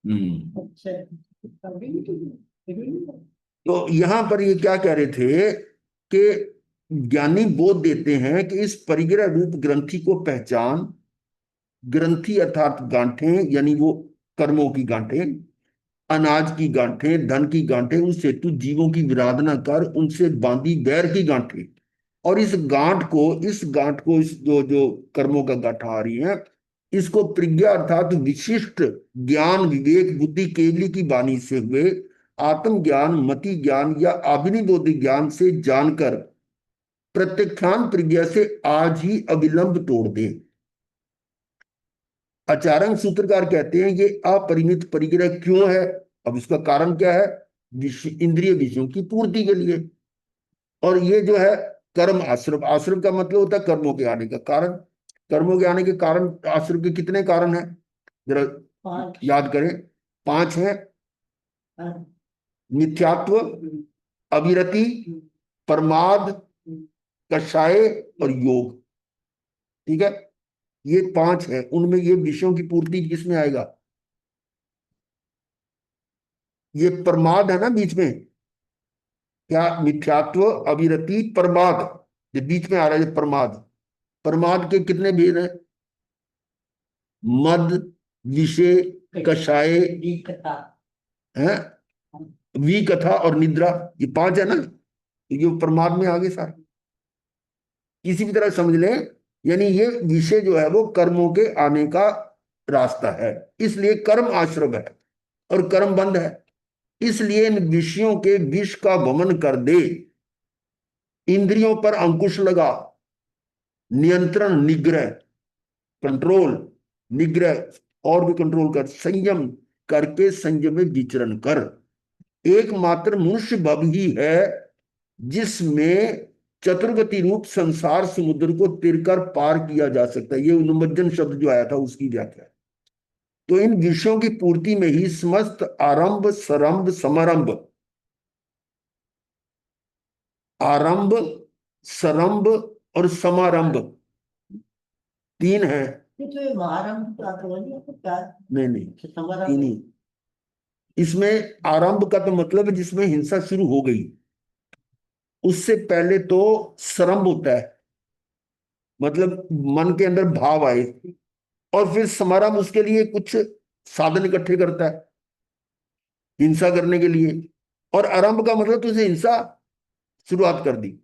अच्छा। तो यहां पर ये क्या कह रहे थे कि ज्ञानी बोध देते हैं कि इस परिग्रह रूप ग्रंथि को पहचान, ग्रंथि अर्थात गांठें यानी वो कर्मों की गांठें, अनाज की गांठें, धन की गांठें, उस हेतु जीवों की विराधना कर उनसे बांधी बैर की गांठें। और इस गांठ को इस जो जो कर्मों का गांठा आ रही है, इसको प्रज्ञा अर्थात विशिष्ट ज्ञान विवेक बुद्धि केवली की वाणी से हुए आत्मज्ञान मति ज्ञान या अभिनिबोधि ज्ञान से जानकर प्रत्यक्षान प्रज्ञा से आज ही अविलंब तोड़ दे। आचार्य सूत्रकार कहते हैं ये अपरिमित परिग्रह क्यों है। अब इसका कारण क्या है? इंद्रिय विषयों की पूर्ति के लिए। और ये जो है कर्म आश्रम, आश्रम का मतलब होता है कर्मों के आने का कारण। कर्मों के आने के कारण आश्रम के कितने कारण हैं जरा याद करें? 5 हैं। मिथ्यात्व, अविरति, प्रमाद, कषाय और योग। ठीक है, ये 5 है। उनमें ये विषयों की पूर्ति किसमें आएगा? ये प्रमाद है ना बीच में, क्या? मिथ्यात्व, अविरति, प्रमाद, ये बीच में आ रहा है ये प्रमाद। प्रमाद के कितने भेद हैं? मद, विषय, कषाय है, विकथा और निद्रा, ये 5 है ना। तो ये प्रमाद में आगे सारे किसी भी तरह समझ लें। यानी ये विषय जो है वो कर्मों के आने का रास्ता है, इसलिए कर्म आश्रम है और कर्म बंध है। इसलिए इन विषयों के विष का वमन कर दे, इंद्रियों पर अंकुश लगा, नियंत्रण निग्रह कंट्रोल, निग्रह और भी कंट्रोल कर, संयम करके संयम में विचरण कर। एकमात्र मनुष्य भव ही है जिसमें चतुर्गति रूप संसार समुद्र को तिरकर पार किया जा सकता है। ये उन्मज्जन शब्द जो आया था उसकी व्याख्या है। तो इन विषयों की पूर्ति में ही समस्त आरंभ सरंभ समारंभ, आरंभ सरंभ और समारंभ 3 है। ये तो ये महारंभ का तो नहीं है क्या? नहीं नहीं, समारंभ 3 ही। इसमें आरंभ का तो मतलब है जिसमें हिंसा शुरू हो गई, उससे पहले तो सरंभ होता है, मतलब मन के अंदर भाव आए। और फिर समारंभ उसके लिए कुछ साधन इकट्ठे करता है हिंसा करने के लिए। और आरंभ का मतलब तुझे हिंसा शुरुआत कर दी।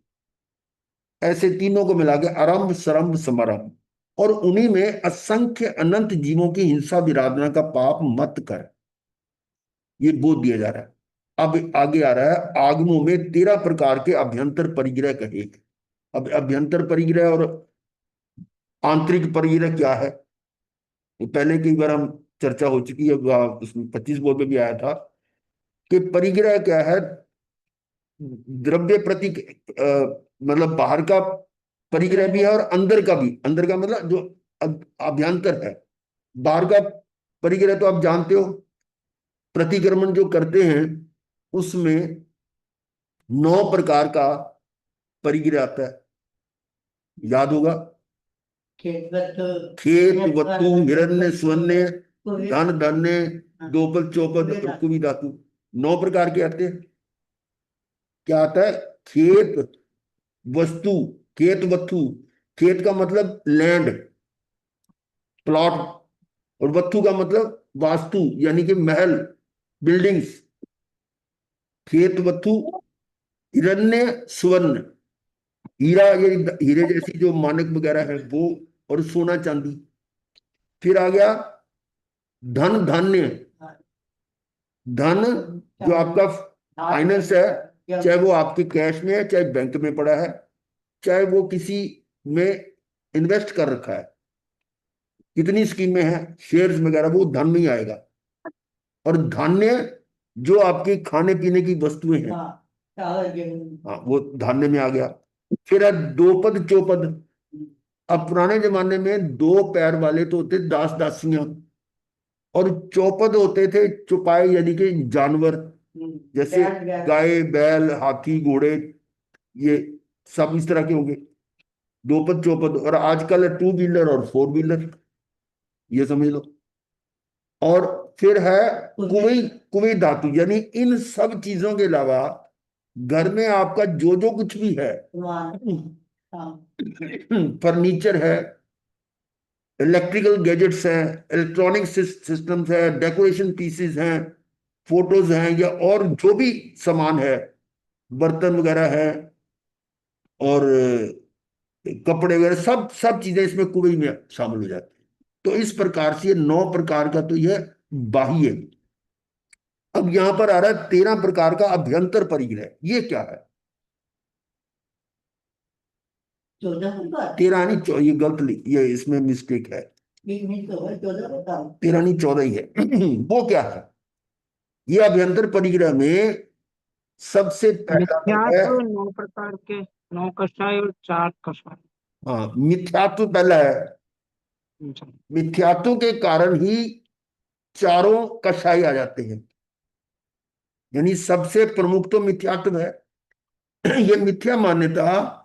ऐसे तीनों को मिला के आरंभ सरंभ समारंभ। और उन्हीं में असंख्य अनंत जीवों की हिंसा विराधना का पाप मत कर, ये बोध दिया जा रहा है। अब आगे आ रहा है, आगमों में 13 प्रकार के अभ्यंतर परिग्रह कहे। अब अभ्यंतर परिग्रह और आंतरिक परिग्रह क्या है? ये पहले कई बार हम चर्चा हो चुकी है, उसमें 25 बोध में भी आया था कि परिग्रह क्या है। द्रव्य प्रति मतलब बाहर का परिग्रह भी है और अंदर का भी। अंदर का मतलब जो अभ्यंतर है। बाहर का परिग्रह तो आप जानते हो, प्रतिक्रमण जो करते हैं उसमें 9 प्रकार का परिग्रह आता है, याद होगा। खेत वतु हिरण्य स्वर्ण धन धान्य दोपद चौपद और कुबी धातु, 9 प्रकार के आते हैं। क्या आता है? खेत वस्तु, खेत वस्तु, खेत का मतलब लैंड प्लॉट, और वस्तु का मतलब वास्तु यानी कि महल बिल्डिंग्स। खेत वस्तु, हिरण्य स्वर्ण, हीरा ये हीरे जैसी जो मानक वगैरह है वो, और सोना चांदी। फिर आ गया धन धान्य, धन जो आपका फाइनेंस है, चाहे वो आपके कैश में है चाहे बैंक में पड़ा है, चाहे वो किसी में इन्वेस्ट कर रखा है, कितनी स्कीमें हैं शेयर्स वगैरह, वो धन में ही आएगा। और धान्य जो आपके खाने पीने की वस्तुएं हैं, हाँ वो धान्य में आ गया। फिर है दोपद चौपद। अब पुराने जमाने में 2 पैर वाले तो होते दास दासियां, और चौपद होते थे चौपाए यानी कि जानवर, जैसे गाय बैल हाथी घोड़े, ये सब इस तरह के होंगे। दोपद चौपद। और आजकल है 2 व्हीलर और 4 व्हीलर, ये समझ लो। और फिर है कुवई, कुवई धातु, यानी इन सब चीजों के अलावा घर में आपका जो जो कुछ भी है, फर्नीचर है, इलेक्ट्रिकल गैजेट्स हैं, इलेक्ट्रॉनिक सिस्टम्स है, डेकोरेशन पीसेस हैं, फोटोज हैं, या और जो भी सामान है, बर्तन वगैरह है, और कपड़े वगैरह, सब सब चीजें इसमें कुवई में शामिल हो जाती है। तो इस प्रकार से ये 9 प्रकार का तो यह बाह्य। अब यहां पर आ रहा है 13 प्रकार का अभ्यंतर परिग्रह। ये क्या है? 13 नहीं, ये गलत ये इसमें मिस्टेक है, 13 नहीं 14 ही है। वो क्या है? ये अभ्यंतर परिग्रह में सबसे पहला है, मिथ्यात्व 9 प्रकार के, 9 कषाय और 4 कषाय। हाँ, मिथ्यात्व पहला है। मिथ्यात्व के कारण ही चारों कषाय आ जाते हैं, यानी सबसे प्रमुख तो मिथ्यात्व है। ये मिथ्या मान्यता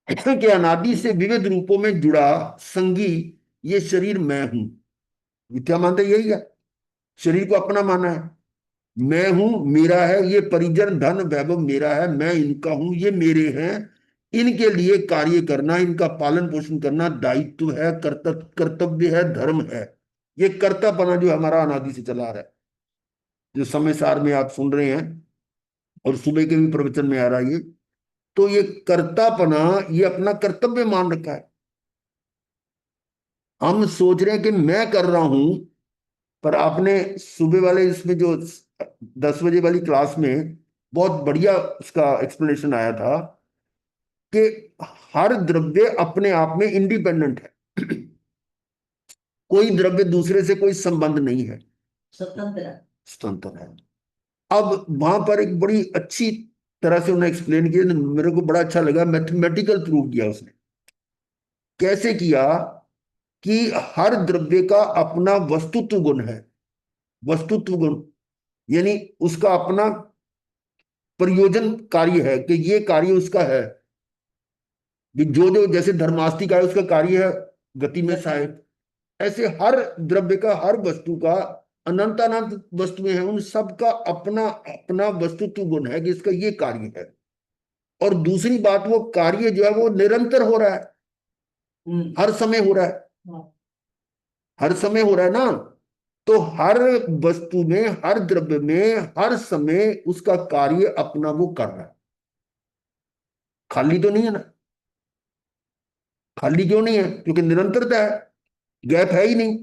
के अनादि से विविध रूपों में जुड़ा संगी, ये शरीर मैं हूं। मिथ्या मानते यही है, शरीर को अपना माना है, मैं हूं, मेरा है, ये परिजन धन वैभव मेरा है, मैं इनका हूं, ये मेरे हैं, इनके लिए कार्य करना, इनका पालन पोषण करना दायित्व है, कर्तव्य है, धर्म है। ये कर्तापना जो हमारा अनादि से चला आ रहा है, जो समय सार में आप सुन रहे हैं और सुबह के भी प्रवचन में आ रहा है, ये तो ये कर्तापना, ये अपना कर्तव्य मान रखा है। हम सोच रहे हैं कि मैं कर रहा हूं, पर आपने सुबह वाले इसमें जो 10 बजे वाली क्लास में बहुत बढ़िया उसका एक्सप्लेनेशन आया था कि हर द्रव्य अपने आप में इंडिपेंडेंट है। कोई द्रव्य दूसरे से कोई संबंध नहीं है, स्वतंत्र है। अब वहां पर एक बड़ी अच्छी तरह से उन्होंने एक्सप्लेन किया, मेरे को बड़ा अच्छा लगा, मैथमेटिकल प्रूव किया उसने। कैसे किया? कि हर द्रव्य का अपना वस्तुत्व गुण है। वस्तुत्व गुण यानी उसका अपना प्रयोजन कार्य है, कि ये कार्य उसका है। जो जो जैसे धर्मास्ति का है, उसका कार्य है गति में सहायक। ऐसे हर द्रव्य का, हर वस्तु का, अनंत अनंत वस्तुएं हैं, उन सब का अपना अपना वस्तुत्व गुण है कि इसका ये कार्य है। और दूसरी बात, वो कार्य जो है वो निरंतर हो रहा है, हर समय हो रहा है, हर समय हो रहा है ना। तो हर वस्तु में, हर द्रव्य में, हर समय उसका कार्य अपना वो कर रहा है, खाली तो नहीं है ना। खाली क्यों नहीं है? क्योंकि निरंतरता है, गैप है ही नहीं।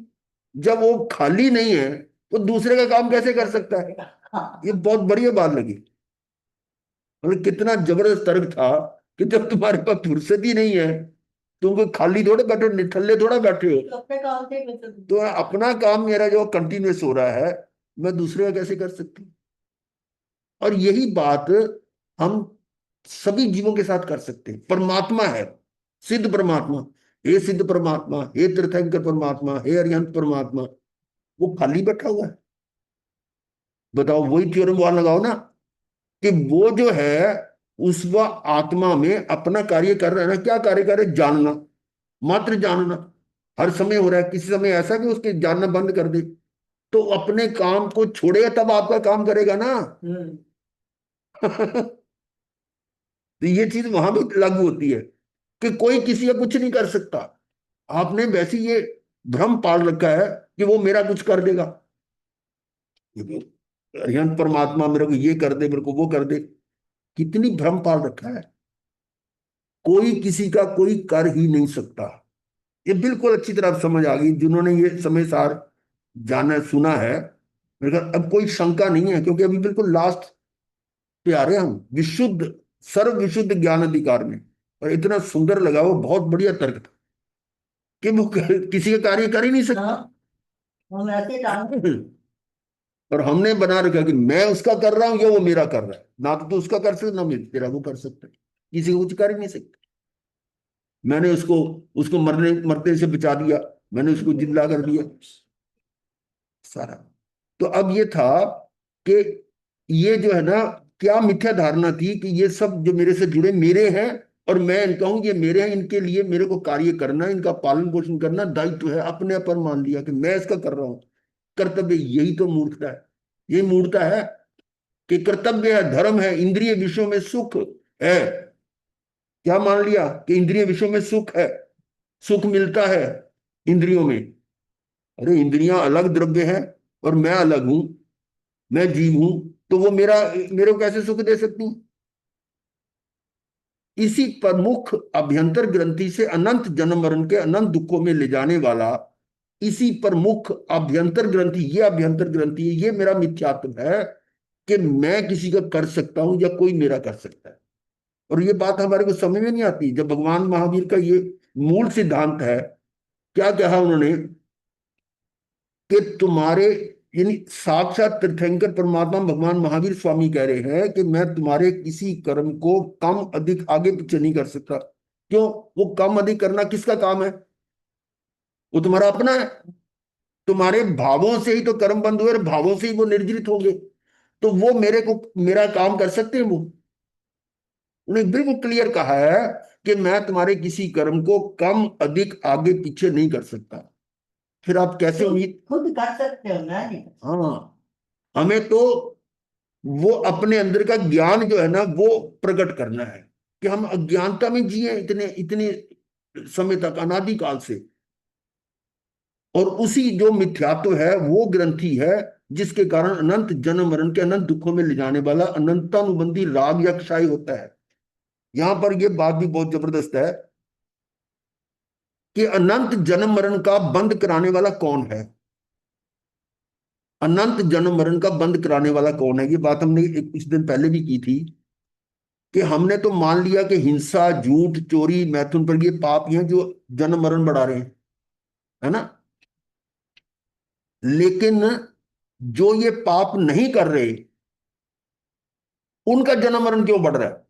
जब वो खाली नहीं है तो दूसरे का काम कैसे कर सकता है? ये बहुत बढ़िया बात लगी। मतलब कितना जबरदस्त तर्क था कि जब तुम्हारे पास फुर्सत ही नहीं है, तुम कोई खाली थोड़े बैठे हो, निठल्ले थोड़ा बैठे हो, तो अपना काम मेरा जो कंटिन्यूस हो रहा है, मैं दूसरे का कैसे कर सकती हूँ? और यही बात हम सभी जीवों के साथ कर सकते हैं। परमात्मा है, सिद्ध परमात्मा, हे सिद्ध परमात्मा, हे तीर्थंकर परमात्मा, हे अरिहंत परमात्मा, वो खाली बैठा हुआ है। बताओ, वही थ्योरम वहां लगाओ ना, कि वो जो है उस वह आत्मा में अपना कार्य कर रहा है ना। क्या कार्य कर रहे? जानना, मात्र जानना। हर समय हो रहा है, किसी समय ऐसा कि उसके जानना बंद कर दे, तो अपने काम को छोड़ेगा तब आपका काम करेगा ना। तो ये चीज वहां भी लागू होती है कि कोई किसी का कुछ नहीं कर सकता। आपने वैसे ये भ्रम पाल रखा है कि वो मेरा कुछ कर देगा, अरिहंत परमात्मा मेरे को ये कर दे, मेरे को वो कर दे। कितनी भ्रम पाल रखा है। कोई किसी का कोई कर ही नहीं सकता। ये बिल्कुल अच्छी तरह समझ आ गई जिन्होंने ये समय सार जाना सुना है। मेरे ख्याल अब कोई शंका नहीं है, क्योंकि अभी बिल्कुल लास्ट पे आ रहे हैं हम, विशुद्ध सर्व विशुद्ध ज्ञान अधिकार में। और इतना सुंदर लगा, वो बहुत बढ़िया तर्क था कि वो किसी का कार्य कर ही नहीं सकता। और हमने बना रखा कि मैं उसका कर रहा हूं या वो मेरा कर रहा है। ना तो तू उसका कर सकता, ना तेरा वो कर सकता है। किसी को कुछ कर ही नहीं सकता। मैंने उसको उसको मरने मरते से बचा दिया, मैंने उसको जिंदा कर दिया सारा। तो अब ये था कि ये जो है ना, क्या मिथ्या धारणा थी कि ये सब जो मेरे से जुड़े मेरे हैं, और मैं इनका हूं, ये मेरे हैं, इनके लिए मेरे को कार्य करना, इनका पालन पोषण करना दायित्व है। अपने पर मान लिया कि मैं इसका कर रहा हूं। कर्तव्य, यही तो मूर्खता है। यही मूर्खता है कि कर्तव्य है, धर्म है, इंद्रिय विषयों में सुख है। क्या मान लिया कि इंद्रिय विषयों में सुख है, सुख मिलता है इंद्रियों में। अरे इंद्रियां अलग द्रव्य है और मैं अलग हूं, मैं जीव हूं, तो वो मेरे को कैसे सुख दे सकती? इसी प्रमुख अभ्यंतर ग्रंथि से अनंत जन्म मरण के अनंत दुखों में ले जाने वाला, इसी प्रमुख अभ्यंतर ग्रंथि, ये अभ्यंतर ग्रंथि है, ये मेरा मिथ्यात्व है कि मैं किसी का कर सकता हूं या कोई मेरा कर सकता है। और ये बात हमारे को समझ में नहीं आती जब भगवान महावीर का ये मूल सिद्धांत है। क्या कहा उन्होंने कि तुम्हारे, यानी साक्षात तीर्थंकर परमात्मा भगवान महावीर स्वामी कह रहे हैं कि मैं तुम्हारे किसी कर्म को कम अधिक आगे पीछे नहीं कर सकता। क्यों? वो कम अधिक करना किसका काम है? वो तुम्हारा अपना है। तुम्हारे भावों से ही तो कर्म बंद हुए और भावों से ही वो निर्जरित होंगे। तो वो मेरे को मेरा काम कर सकते हैं? वो उन्हें बिल्कुल क्लियर कहा है कि मैं तुम्हारे किसी कर्म को कम अधिक आगे पीछे नहीं कर सकता। फिर आप कैसे उम्मीद? खुद कर सकते हो ना, नहीं? हाँ, हमें तो वो अपने अंदर का ज्ञान जो है ना वो प्रकट करना है कि हम अज्ञानता में जिए इतने इतने समय तक, अनादिकाल से। और उसी जो मिथ्यात्व है वो ग्रंथि है जिसके कारण अनंत जन्म मरण के अनंत दुखों में ले जाने वाला अनंतानुबंधी राग या क्षय होता है। यहां पर यह बात भी बहुत जबरदस्त है कि अनंत जन्म मरण का बंद कराने वाला कौन है? अनंत जन्म मरण का बंद कराने वाला कौन है? ये बात हमने कुछ दिन पहले भी की थी कि हमने तो मान लिया कि हिंसा, झूठ, चोरी, मैथुन पर ये पाप ही हैं जो जन्म मरण बढ़ा रहे हैं, है ना? लेकिन जो ये पाप नहीं कर रहे उनका जन्म मरण क्यों बढ़ रहा है?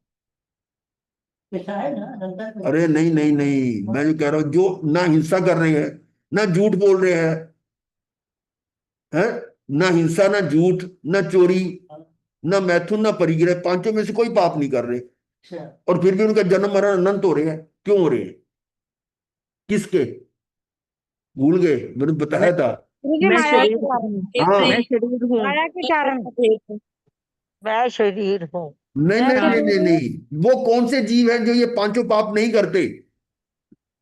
ऐसा है ना, अंदर में। अरे नहीं नहीं नहीं, मैं जो कह रहा हूं, जो ना हिंसा कर रहे हैं, ना झूठ बोल रहे हैं, ना हिंसा, ना झूठ, ना चोरी, ना मैथुन, ना परिग्रह, पांचों में से कोई पाप नहीं कर रहे, अच्छा। और फिर भी उनका जन्म मरण अनंत हो रहे हैं। क्यों हो रहे हैं? किसके? भूल गए? मैंने बताया था। मुझे मैं माया के शरीर कारण, हूँ, हाँ, मैं शरीर हूँ। माया के कारण मैं शरीर हूँ। नहीं मैं नहीं नहीं शरीर नहीं हूँ, नहीं, वो कौन से जीव हैं जो ये पांचों पाप नहीं करते?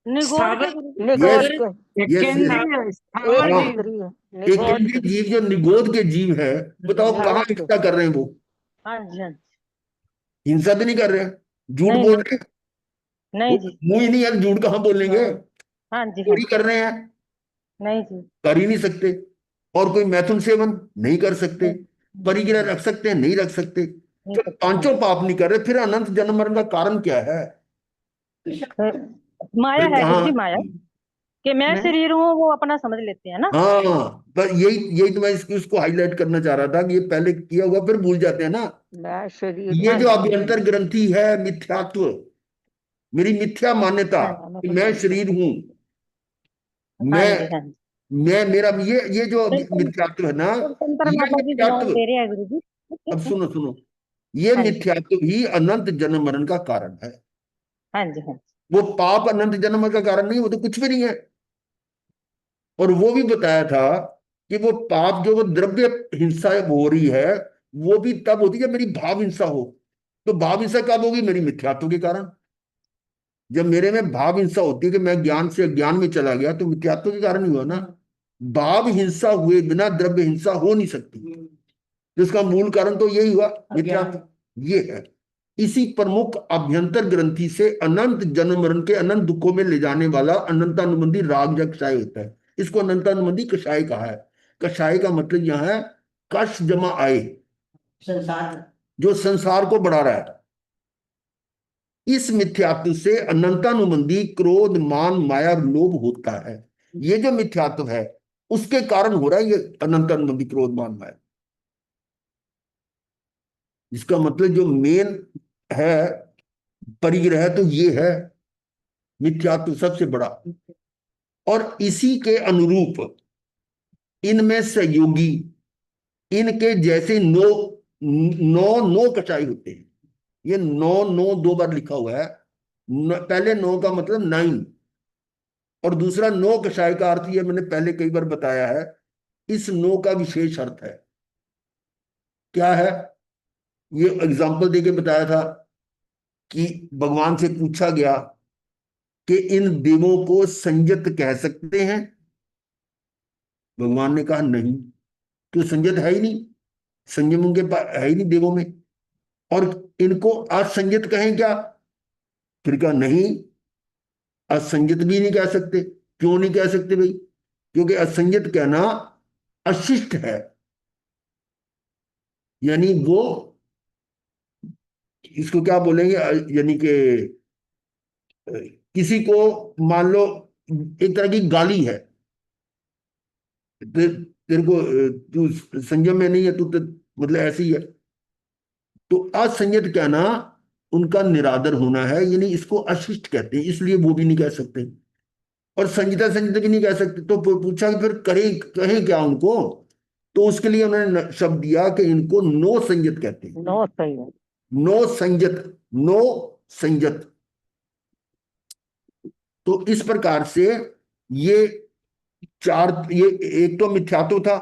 निगोद के स्थावर यस, निगोद के यस, केंद्रीय एक स्थावर हाँ, जीव। इंद्रिय एक निगोद केंद्रीय के। जीव जो निगोद के जीव है, बताओ कहाँ निगोद के, हिंसा कर रहे हैं वो? हाँ जी हाँ जी। हिंसा तो नहीं कर रहे हैं, झूठ नहीं बोल नहीं रहे हैं, वो नहीं जी। मुंह ही नहीं है, झूठ कहाँ बोलेंगे? हाँ हाँ जी हाँ चोरी जी। कर रहे हैं, नहीं जी। कर ही नहीं सकते। और कोई मैथुन सेवन नहीं कर सकते, परिग्रह नहीं रख सकते हैं, नहीं रख सकते। तो सकते, हाँ। पांचों पाप नहीं कर रहे, फिर अनंत जन्म मरण का कारण क्या है? फिर माया फिर है गुरु कहाँ? जी, माया कि मैं मैं शरीर हूँ, वो अपना समझ लेते हैं ना। हाँ, बस यही यही तो मैं इसको हाईलाइट करना चाह रहा था कि ये पहले किया हुआ फिर भूल जाते हैं ना। मैं शरीर, ये हाँ जो जी हाँ जी अभ्यंतर ग्रंथि है मिथ्यात्व, मेरी मिथ्या मान्यता हाँ जी, मैं कि मैं समझ शरीर हूं, हाँ मैं जी हाँ जी। मैं मेरा ये जो बिल्कुल मिथ्यात्व है ना, स्वतंत्र ये माता जी जवाब मिथ्यात्व, दे रहे हैं गुरु अब जी। सुनो सुनो, ये हाँ जी मिथ्यात्व ही अनंत जन्म मरण का कारण है। हाँ जी हाँ जी। वो पाप अनंत जन्म मरण का कारण नहीं, वो तो कुछ भी नहीं है। और वो भी बताया था कि वो पाप जो वो द्रव्य हिंसा हो रही है, वो भी तब होती है जब मेरी भाव हिंसा हो। तो भाव हिंसा कब होगी? मेरी मिथ्यात्व के कारण। जब मेरे में भाव हिंसा होती है कि मैं ज्ञान से अज्ञान में चला गया, तो मिथ्यात्व के कारण ही हुआ ना। भाव हिंसा हुए बिना द्रव्य हिंसा हो नहीं सकती, जिसका मूल कारण तो यही हुआ, मिथ्यात्व। ये है। इसी प्रमुख अभ्यंतर ग्रंथि से अनंत जन्म मरण के अनंत दुखों में ले जाने वाला अनंतानुबंधी राग या कषाय होता है। इसको अनंतानुबंधी कषाय कहा है। कषाय का मतलब यहां है कष जमा आय, संसार। जो संसार को बढ़ा रहा है। इस मिथ्यात्व से अनंतानुबंधी क्रोध, मान, माया और लोभ होता है। ये जो मिथ्यात्व है उसके कारण हो रहा है ये अनंतानुबंधी क्रोध, मान, माया। इसका मतलब जो मेन है परिग्रह तो ये है, मिथ्यात्व सबसे बड़ा। और इसी के अनुरूप इनमें सहयोगी, इनके जैसे नौ नौ नौ कचाई होते हैं। ये नौ नौ दो बार लिखा हुआ है। पहले नौ का मतलब 9, और दूसरा नौ कषाय का अर्थ ये मैंने पहले कई बार बताया है इस नो का विशेष अर्थ है। क्या है? ये एग्जाम्पल देके बताया था कि भगवान से पूछा गया कि इन देवों को संयत कह सकते हैं? भगवान ने कहा नहीं, क्यों? संयत है ही नहीं, संयम उनके पास है ही नहीं देवों में। और इनको असंयत कहें क्या? फिर कहा नहीं, असंयत भी नहीं कह सकते। क्यों नहीं कह सकते भाई? क्योंकि असंयत कहना अशिष्ट है, यानी वो, इसको क्या बोलेंगे, यानी कि किसी को मान लो एक तरह की गाली है, तेरे को तू संयम में नहीं है, तू मतलब ऐसे ही है। तो असंयत कहना उनका निरादर होना है, यानी इसको अशिष्ट कहते हैं, इसलिए वो भी नहीं कह सकते। और संजिता संजिता भी नहीं कह सकते। तो पूछा कि फिर करें कहें क्या उनको? तो उसके लिए उन्होंने शब्द दिया कि इनको नो संयत कहते हैं। नो सही है। नो संयत, नो संयत। तो इस प्रकार से ये चार, ये एक तो मिथ्यात्व था,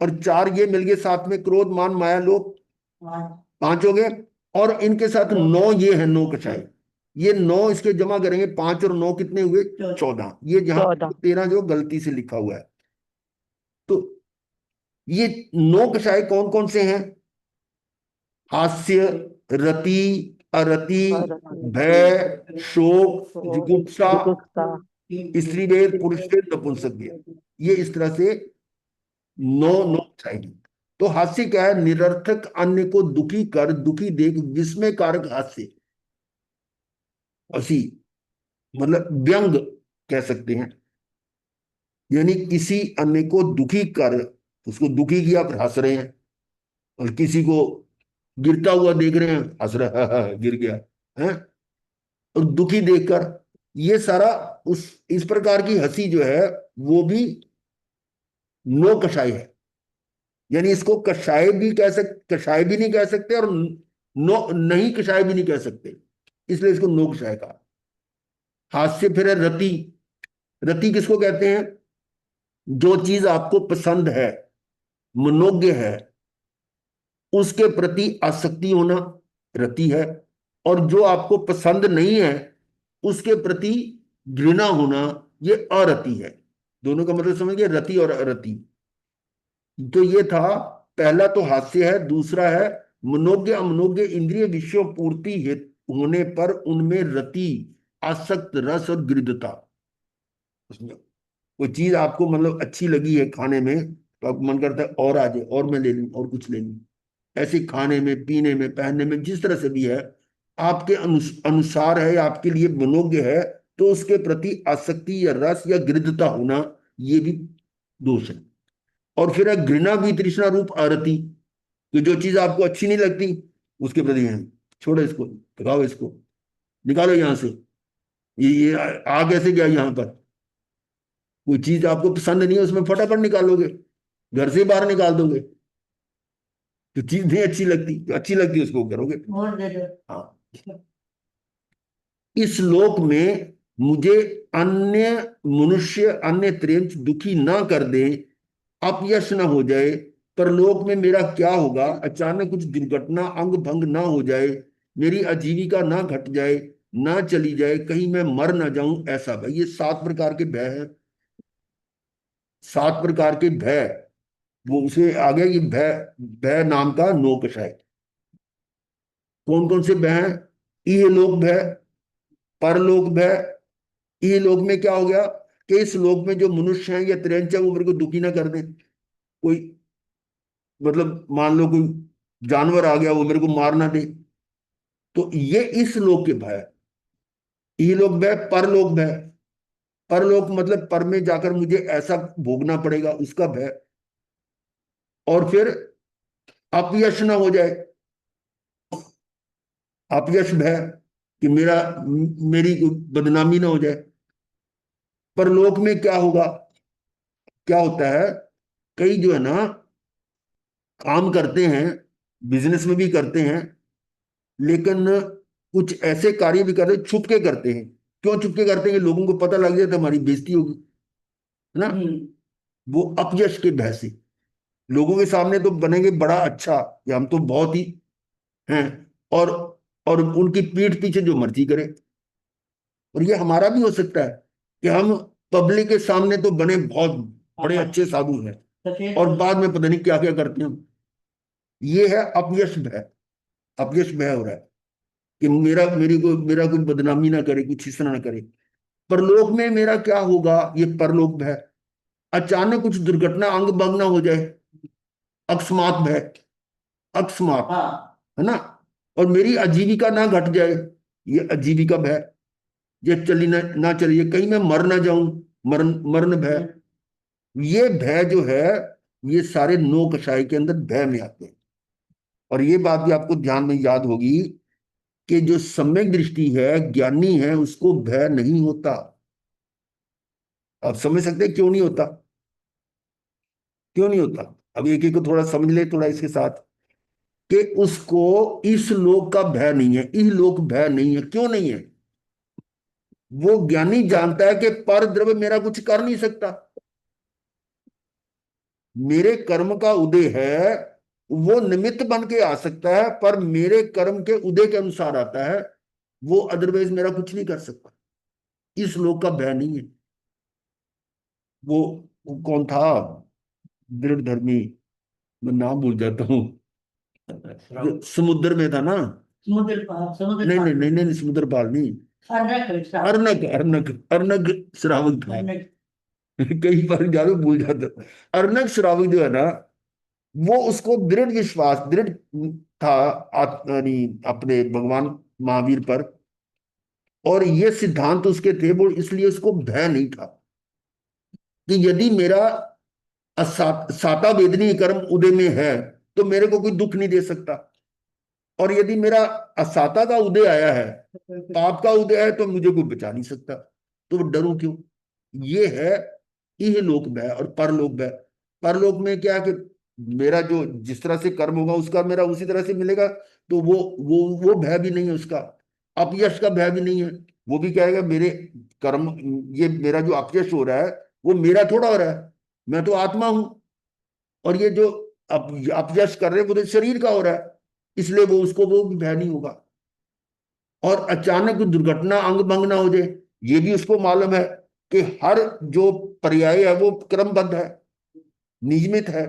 और चार ये मिल गए साथ में, क्रोध मान माया लोभ, पांच हो गए। और इनके साथ नौ ये है, नौ कषाय। ये नौ इसके जमा करेंगे, 5 और 9 कितने हुए? 14। ये जहां 14। 13 जो गलती से लिखा हुआ है। तो ये 9 कषाय कौन कौन से हैं? हास्य, रति, अरति, भय, शोक, जुगुप्सा, जुगुप्सा। स्त्री वेद, पुरुष वेद, नपुंसक वेद। ये इस तरह से 9 9 कषाय। तो हास्य क्या है? निरर्थक, अन्य को दुखी कर, दुखी देख, विस्मय कारक हास्य। हंसी मतलब व्यंग कह सकते हैं, यानी किसी अन्य को दुखी कर, उसको दुखी किया फिर हंस रहे हैं। और किसी को गिरता हुआ देख रहे हैं, हंस रहा है, "हा, हा, गिर गया है।" और दुखी देखकर, ये सारा उस इस प्रकार की हंसी जो है वो भी नो कषाय है। यानी इसको कषाय भी कह सकते, कषाय भी नहीं कह सकते, और नो नहीं कषाय भी नहीं कह सकते, इसलिए इसको नो कषाय कहा। हास्य फिर है रति। रति किसको कहते हैं? जो चीज आपको पसंद है, मनोज्ञ है, उसके प्रति आसक्ति होना रति है। और जो आपको पसंद नहीं है, उसके प्रति घृणा होना, ये अरति है। दोनों का मतलब समझ गए, रति और अरति। तो ये था, पहला तो हास्य है, दूसरा है मनोज्ञ अमनोज्ञ इंद्रिय विषयों पूर्ति होने पर उनमें रति, आसक्त रस और गृद्धता। उसमें कोई चीज आपको मतलब अच्छी लगी है खाने में, तो आपको मन करता है और आ जाए, और मैं ले लूं, और कुछ ले लूं। ऐसे खाने में, पीने में, पहनने में, जिस तरह से भी है, आपके अनुसार है, आपके लिए मनोज्ञ है, तो उसके प्रति आसक्ति या रस या गृद्धता होना, ये भी दोष है। और फिर है घृणा भी तृष्णा रूप आरती, कि जो चीज आपको अच्छी नहीं लगती उसके प्रति है, छोड़ो इसको, भगाओ इसको, निकालो यहां से। ये आ कैसे गया यहां पर? कोई चीज आपको पसंद नहीं है, उसमें फटाफट निकालोगे, घर से बाहर निकाल दोगे। तो चीज नहीं अच्छी लगती, जो अच्छी लगती है उसको करोगे। और दे दो। हाँ, इस लोक में मुझे अन्य मनुष्य, अन्य त्रियंच दुखी ना कर दे, अपयश ना हो जाए, परलोक में मेरा क्या होगा, अचानक कुछ दुर्घटना, अंग भंग ना हो जाए, मेरी आजीविका ना घट जाए, ना चली जाए, कहीं मैं मर ना जाऊं, ऐसा भय। ये 7 प्रकार के भय है, 7 प्रकार के भय। वो उसे आ गया ये भय, भय नाम का 9 कषाय। कौन कौन से भय हैं? इहलोक भय, परलोक भय। इहलोक में क्या हो गया कि इस लोक में जो मनुष्य हैं या त्रियंच है, वो मेरे को दुखी ना कर दे। कोई मतलब मान लो कोई जानवर आ गया, वो मेरे को मार ना दे, तो ये इस लोक के भय। इहलोक भय, परलोक भय। परलोक मतलब पर में जाकर मुझे ऐसा भोगना पड़ेगा, उसका भय। और फिर अपयश ना हो जाए, अपयश भय, कि मेरी बदनामी ना हो जाए। परलोक में क्या होगा? क्या होता है, कई जो है ना काम करते हैं, बिजनेस में भी करते हैं, लेकिन कुछ ऐसे कार्य भी करते हैं, छुप के करते हैं। क्यों छुप के करते हैं? कि लोगों को पता लग जाए तो हमारी बेइज्जती होगी, है ना। वो अपयश के भय से। लोगों के सामने तो बनेंगे बड़ा अच्छा कि हम तो बहुत ही हैं, और और उनकी पीठ पीछे जो मर्जी करे। और ये हमारा भी हो सकता है कि हम पब्लिक के सामने तो बने बहुत बड़े अच्छे साधु हैं, सचेत और बाद में पता नहीं क्या क्या करते हैं। ये है अपयश भय। अपयश भय हो रहा है कि मेरा कोई बदनामी ना करे, कुछ इस तरह ना करे। परलोक में मेरा क्या होगा, ये परलोक भय। अचानक कुछ दुर्घटना, अंग भंग ना हो जाए, अकस्मात भय, अकस्मात, हाँ है ना। और मेरी आजीविका ना घट जाए, ये आजीविका भय। ये चली ना चलिए, कहीं मैं मर ना जाऊं, मरण मरण भय। ये भय जो है, ये सारे नौ कषाय के अंदर भय में आते हैं। और ये बात भी आपको ध्यान में याद होगी कि जो सम्यक दृष्टि है, ज्ञानी है, उसको भय नहीं होता। आप समझ सकते हैं क्यों नहीं होता? क्यों नहीं होता? अब एक एक को थोड़ा समझ ले, थोड़ा इसके साथ, कि उसको इस लोक का भय नहीं है, इह लोक भय नहीं है। क्यों नहीं है? वो ज्ञानी जानता है कि पर द्रव्य मेरा कुछ कर नहीं सकता। मेरे कर्म का उदय है, वो निमित्त बन के आ सकता है, पर मेरे कर्म के उदय के अनुसार आता है। वो अदरवाइज मेरा कुछ नहीं कर सकता। इस लोक का भय नहीं है। वो कौन था, दृढ़ धर्मी, मैं नाम भूल जाता हूँ, जो समुद्र में था ना। समुद्र नहीं नहीं पार। नहीं नहीं, समुद्र पाल नहीं। अर्नक श्रावक। अर्नक अर्नक अर्नक श्रावक था। अर्नक। कई बार ज्यादा भूल जाता हूं। अर्नक श्रावक जो है ना, वो उसको दृढ़ विश्वास, दृढ़ था यानी अपने भगवान महावीर पर। और ये सिद्धांत उसके थे, वो इसलिए उसको भय नहीं था कि यदि मेरा साता वेदनी कर्म उदय में है तो मेरे को कोई दुख नहीं दे सकता। और यदि मेरा असाता का उदय आया है, पाप का उदय है, तो मुझे कोई बचा नहीं सकता। तो डरूं क्यों? ये है इह लोक भय और परलोक भय। परलोक में क्या है कि मेरा जो जिस तरह से कर्म होगा उसका मेरा उसी तरह से मिलेगा, तो वो भय भी नहीं है उसका। अपयश का भय भी नहीं है। वो भी कहेगा मेरे कर्म, ये मेरा जो अपयश हो रहा है वो मेरा थोड़ा हो रहा है, मैं तो आत्मा हूं। और ये जो अपयश कर रहे हैं वो तो शरीर का हो रहा है, इसलिए वो भी भय नहीं होगा। और अचानक दुर्घटना, अंग भंग ना हो जाए, ये भी उसको मालूम है कि हर जो पर्याय है वो क्रमबद्ध है, नियमित है,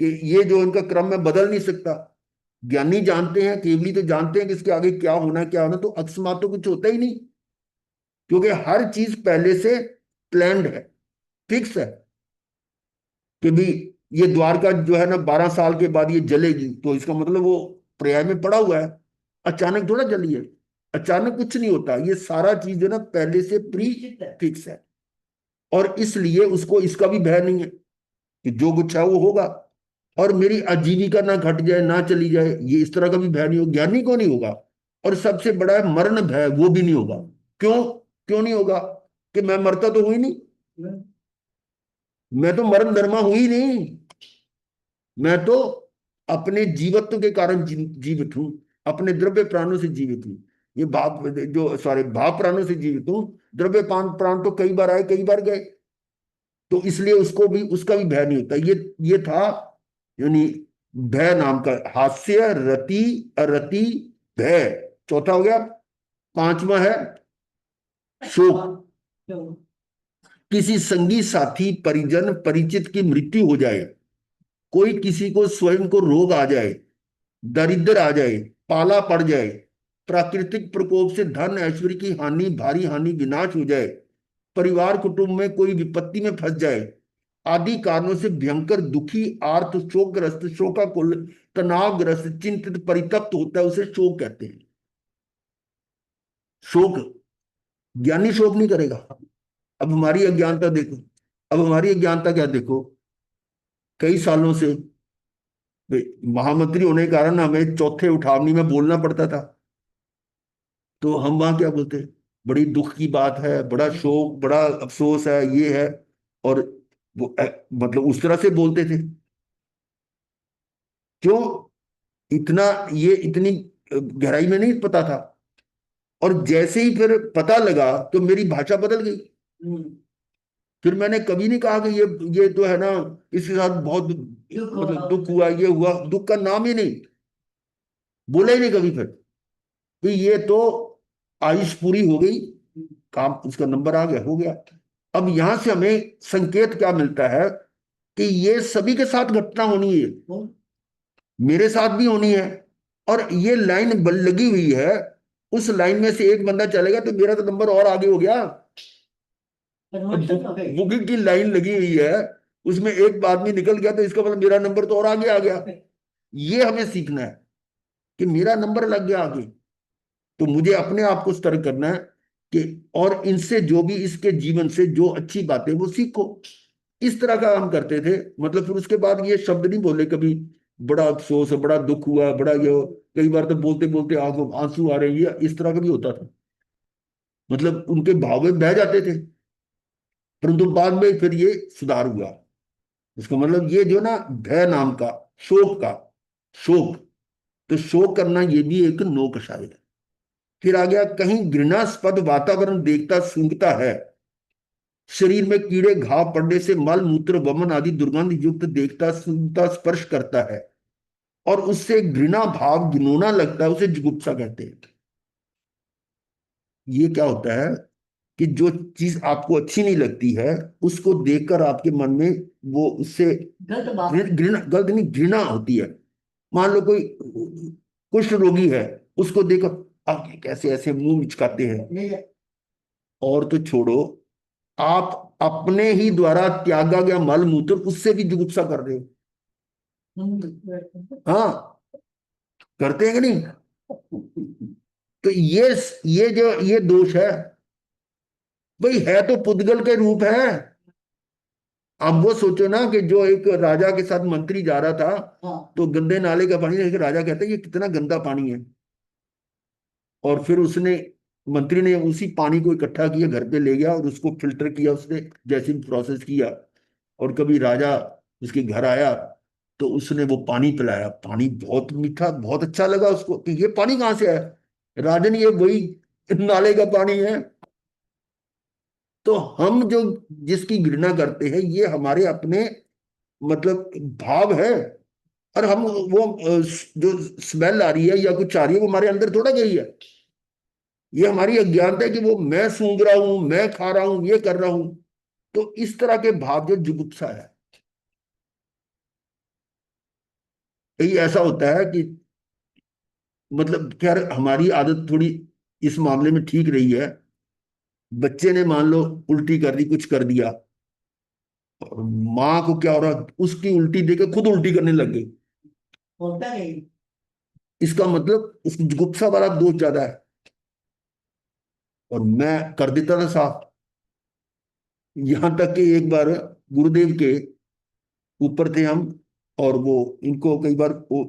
कि ये जो इनका क्रम में बदल नहीं सकता। ज्ञानी जानते हैं, केवली तो जानते हैं कि इसके आगे क्या होना है, क्या होना। तो अकस्मात तो कुछ होता ही नहीं, क्योंकि हर चीज पहले से प्लान्ड है, फिक्स है। कि भी ये द्वारका जो है ना 12 साल के बाद ये जलेगी, तो इसका मतलब वो पर्याय में पड़ा हुआ है। अचानक थोड़ा जली है, अचानक कुछ नहीं होता। ये सारा चीज जो है ना पहले से प्री निश्चित है। फिक्स है। और इसलिए उसको इसका भी भय नहीं है कि जो कुछ है वो होगा। और मेरी आजीविका ना घट जाए, ना चली जाए, ये इस तरह का भी भय नहीं होगा, ज्ञानी को नहीं होगा। और सबसे बड़ा है मरण भय, वो भी नहीं होगा। क्यों? क्यों नहीं होगा? कि मैं मरता तो हुई नहीं, मैं तो मरण धर्मा हुई नहीं, मैं तो अपने जीवत्व के कारण जीवित हूं, अपने द्रव्य प्राणों से जीवित हूं। ये भाव जो सॉरी भाव प्राणों से जीवित हूं। द्रव्य प्राण तो कई बार आए, कई बार गए। तो इसलिए उसको भी, उसका भी भय नहीं होता। ये था यानी भय नाम का, हास्य, रति, अरति, भय। चौथा हो गया। पांचवा है शोक। किसी संगी साथी परिजन परिचित की मृत्यु हो जाए, कोई किसी को स्वयं को रोग आ जाए, दरिद्र आ जाए, पाला पड़ जाए, प्राकृतिक प्रकोप से धन ऐश्वर्य की हानि, भारी हानि, विनाश हो जाए, परिवार कुटुंब में कोई विपत्ति में फंस जाए, आदि कारणों से भयंकर दुखी, आर्त, शोकग्रस्त, शोकाकुल, तनावग्रस्त, चिंतित, परितप्त होता है, उसे शोक कहते हैं। शोक, ज्ञानी शोक नहीं करेगा। अब हमारी अज्ञानता देखो, अब हमारी अज्ञानता क्या देखो, कई सालों से महामंत्री होने के कारण हमें चौथे उठावनी में बोलना पड़ता था। तो हम वहां क्या बोलते, बड़ी दुख की बात है, बड़ा शोक, बड़ा अफसोस है, ये है। और वो मतलब उस तरह से बोलते थे। क्यों? इतना, ये इतनी गहराई में नहीं पता था। और जैसे ही फिर पता लगा तो मेरी भाषा बदल गई। फिर मैंने कभी नहीं कहा कि ये तो है ना, इसके साथ बहुत मतलब दुख हुआ, ये हुआ, दुख का नाम ही नहीं, बोले ही नहीं कभी। फिर कि ये तो आयुष पूरी हो गई, काम उसका नंबर आ गया, हो गया। अब यहां से हमें संकेत क्या मिलता है कि ये सभी के साथ घटना होनी है, मेरे साथ भी होनी है। और ये लाइन लगी हुई है, उस लाइन में से एक बंदा चलेगा तो मेरा तो नंबर और आगे हो गया। बुकिंग की लाइन लगी हुई है, उसमें एक आदमी निकल गया तो इसका मतलब मेरा नंबर तो और आगे आ गया। ये हमें सीखना है कि मेरा नंबर लग गया आगे, तो मुझे अपने आप को सतर्क करना है कि और इनसे जो भी इसके जीवन से जो अच्छी बातें वो सीखो। इस तरह का हम करते थे। मतलब फिर उसके बाद ये शब्द नहीं बोले कभी, बड़ा अफसोस है, बड़ा दुख हुआ, बड़ा ये हो। कई बार तो बोलते बोलते आंखों आंसू आ रहे हैं, ये इस तरह का भी होता था। मतलब उनके भाव में बह जाते थे, परंतु बाद में फिर ये सुधार हुआ। इसका मतलब ये जो ना भय नाम का, शोक का, शोक, तो शोक करना ये भी एक नो कषाय है। फिर आ गया, कहीं घृणास्पद वातावरण देखता सूंघता है, शरीर में कीड़े घाव पड़ने से मल मूत्र वमन आदि दुर्गंध युक्त देखता सूंघता स्पर्श करता है और उससे घृणा भाव घिनौना लगता है, उसे जुगुप्सा कहते हैं। ये क्या होता है कि जो चीज आपको अच्छी नहीं लगती है उसको देखकर आपके मन में वो उससे गलत बात। घृणा, गलत नहीं, घृणा होती है। मान लो कोई कुष्ठ रोगी है, उसको देखो आप कैसे ऐसे मुंह मिचकाते हैं। और तो छोड़ो, आप अपने ही द्वारा त्यागा गया मल मूत्र उससे भी जुगुप्सा कर रहे हो। हाँ, करते हैं कि नहीं? तो ये जो ये दोष है भाई, है तो पुद्गल के रूप है। अब वो सोचो ना कि जो एक राजा के साथ मंत्री जा रहा था, तो गंदे नाले का पानी, एक राजा कहता है ये कितना गंदा पानी है। और फिर उसने, मंत्री ने उसी पानी को इकट्ठा किया, घर पे ले गया और उसको फिल्टर किया, उसने जैसे भी प्रोसेस किया। और कभी राजा उसके घर आया तो उसने वो पानी पिलाया, पानी बहुत मीठा, बहुत अच्छा लगा उसको कि ये पानी कहाँ से आया। राजन ये वही नाले का पानी है। तो हम जो जिसकी घृणा करते हैं ये हमारे अपने मतलब भाव है। और हम वो जो स्मेल आ रही है या कुछ आ रही है वो हमारे अंदर थोड़ा गई है। ये हमारी अज्ञानता है कि वो मैं सूंघ रहा हूं, मैं खा रहा हूं, ये कर रहा हूं। तो इस तरह के भाव जो जुगुप्सा है, यही ऐसा होता है कि मतलब खैर हमारी आदत थोड़ी इस मामले में ठीक रही है। बच्चे ने मान लो उल्टी कर दी, कुछ कर दिया, और माँ को क्या हो रहा, उसकी उल्टी देकर खुद उल्टी करने लग गई। होता है। इसका मतलब उसकी जुगुप्सा वाला दोष ज्यादा है। और मैं कर देता था साफ। यहां तक कि एक बार गुरुदेव के ऊपर थे हम, और वो इनको कई बार वो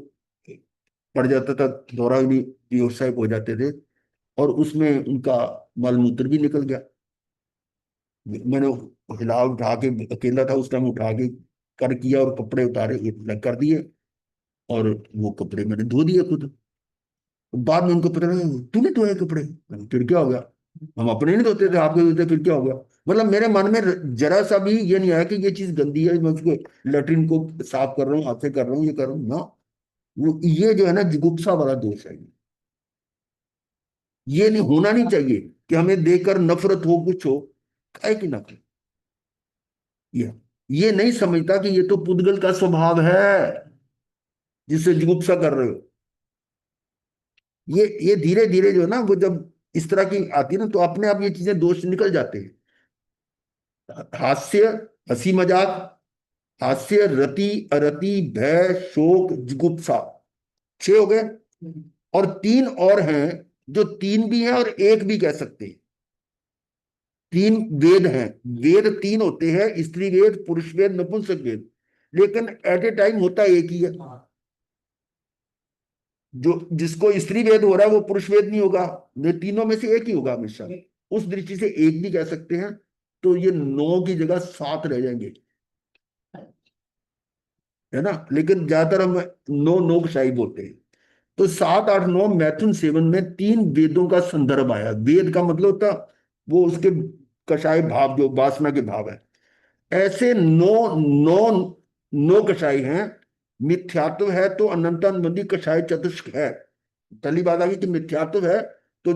पड़ जाता था, दौरा भी बेहोश साहब हो जाते थे, और उसमें उनका मल मूत्र भी निकल गया। मैंने हिला उठा के, अकेला था उस टाइम, उठा के कर किया और कपड़े उतारे, अलग कर दिए, और वो कपड़े मैंने धो दिए खुद। बाद में उनको पता लगा तूने धोए कपड़े। मैंने, फिर क्या हो गया, हम अपने नहीं धोते थे, आपके धोते, फिर क्या हो गया। मतलब मेरे मन में जरा सा भी ये नहीं आया कि ये चीज गंदी है, मैं उसको लेटरिन को साफ कर रहा हूँ, हाथ से कर रहा हूँ, ये कर रहा हूँ ना। वो ये जो है ना जुगुप्सा वाला दोष है। ये नहीं होना नहीं चाहिए कि हमें देखकर नफरत हो, कुछ हो, काहे की नफरत। ये ये नहीं समझता कि ये तो पुद्गल का स्वभाव है जिससे जुगुप्सा कर रहे हो। ये धीरे धीरे जो है ना, वो जब इस तरह की आती है ना, तो अपने आप ये चीजें दोष निकल जाते हैं। हास्य, हंसी मजाक, हास्य, रति, अरति, भय, शोक, जुगुप्सा, 6 हो गए। और 3 और हैं, जो 3 भी हैं और एक भी कह सकते हैं। 3 वेद हैं। वेद 3 होते हैं, स्त्री वेद, पुरुष वेद, नपुंसक वेद, लेकिन एट ए टाइम होता एक ही है। जो जिसको स्त्री वेद हो रहा है वो पुरुष वेद नहीं होगा, ये तीनों में से एक ही होगा हमेशा। उस दृष्टि से एक भी कह सकते हैं। तो ये 9 की जगह 7 रह जाएंगे, है ना। लेकिन ज्यादातर हम नो नोकशाही बोलते हैं। तो 7, 8, 9 मैथुन सेवन में 3 वेदों का संदर्भ आया। वेद का मतलब होता वो उसके कषाय भाव, जो वासना के भाव है। ऐसे नौ नौ नौ कषाय हैं। मिथ्यात्व है तो अनंतानुबंधी कषाय चतुष्क है। पहली बात आ गई कि मिथ्यात्व है तो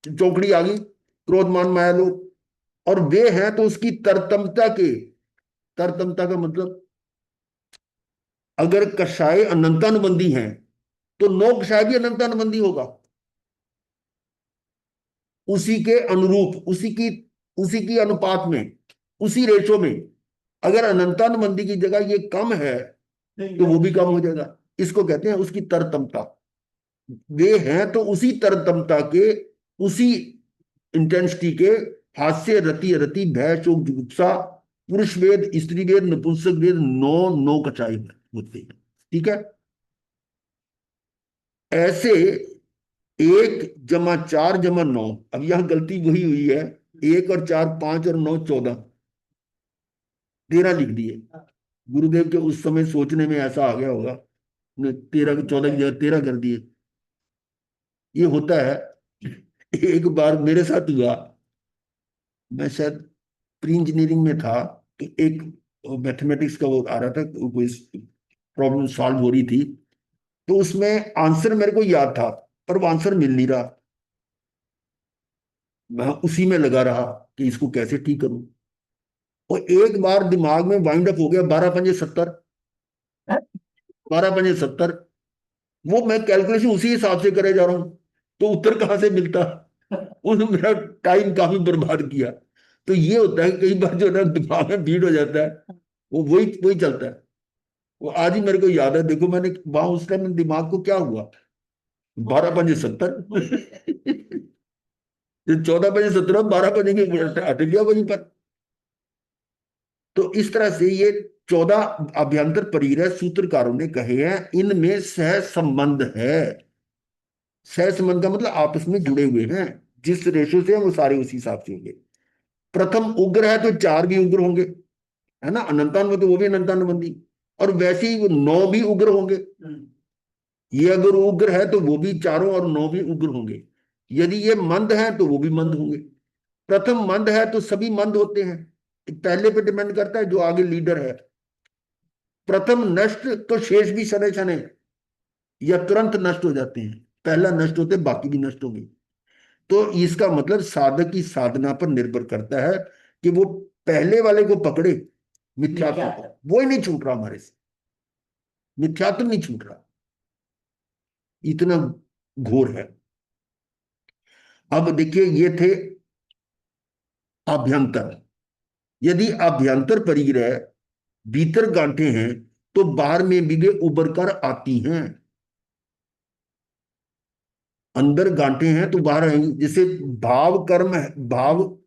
चौकड़ी आ गई, क्रोध मान माया लोभ। और वे हैं तो उसकी तरतमता के, तरतमता का मतलब अगर कषाय अनंतानुबंधी हैं तो नौ कषाय भी अनंतानुबंधी होगा, उसी के अनुरूप, उसी की अनुपात में, उसी रेशो में। अगर अनंतानुबंधी की जगह ये कम है तो वो भी कम हो जाएगा। इसको कहते हैं उसकी तरतमता। वे हैं तो उसी तरतमता के, उसी इंटेंसिटी के। हास्य रति रति भय शोक जुगुप्सा, पुरुष वेद स्त्री वेद नपुंसक वेद, नौ नौ कषाय होते हैं। ठीक है। ऐसे 1+4+9, अब यहां गलती वही हुई है, 1 और 4 5 और 9 14, 13 लिख दिए। गुरुदेव के उस समय सोचने में ऐसा आ गया होगा, 13 14 की जगह 13 कर दिए। ये होता है। एक बार मेरे साथ हुआ, मैं शायद प्री इंजीनियरिंग में था, तो एक मैथमेटिक्स का वो आ रहा था, कोई प्रॉब्लम सॉल्व हो रही थी। तो उसमें आंसर मेरे को याद था पर वो आंसर मिल नहीं रहा। मैं उसी में लगा रहा कि इसको कैसे ठीक करूं। और एक बार दिमाग में वाइंड अप हो गया 12×5 = 70, 12×5 = 70। वो मैं कैलकुलेशन उसी हिसाब से करे जा रहा हूं, तो उत्तर कहां से मिलता। उसने मेरा टाइम काफी बर्बाद किया। तो ये होता है कई बार जो ना दिमाग में भीड़ हो जाता है, वो वही वही चलता है। वो आज ही मेरे को याद है, देखो मैंने वहां उस टाइम दिमाग को क्या हुआ, 12×5 = 70। जो 14×17, 12 अटक गया वहीं पर। तो इस तरह से ये 14 अभ्यंतर परिग्रह सूत्रकारों ने कहे हैं, इनमें सह संबंध है। सह संबंध का मतलब आपस में जुड़े हुए हैं, जिस रेशो से हैं वो सारे उसी हिसाब से होंगे। प्रथम उग्र है तो 4 भी उग्र होंगे, है ना, अनंतानुबंधी, वो भी अनंतानुबंधी। और वैसे ही वो 9 भी उग्र होंगे। ये अगर उग्र है तो वो भी चारों और 9 भी उग्र होंगे। यदि ये मंद है तो वो भी मंद होंगे। प्रथम मंद है तो सभी मंद होते हैं, पहले पे डिपेंड करता है जो आगे लीडर है। प्रथम नष्ट तो शेष भी शनै शनै या तुरंत नष्ट हो जाते हैं। पहला नष्ट होते बाकी भी नष्ट होंगे। तो इसका मतलब साधक की साधना पर निर्भर करता है कि वो पहले वाले को पकड़े, मिथ्यात्व, वो ही नहीं छूट रहा हमारे से, मिथ्यात्व नहीं छूट रहा, इतना घोर है। अब देखिए ये थे अभ्यंतर। यदि अभ्यंतर परिग्रह भीतर गांठे हैं तो बाहर में भी वे उभर कर आती हैं। अंदर गांठे हैं तो बाहर आएंगी। जैसे भाव कर्म है, भाव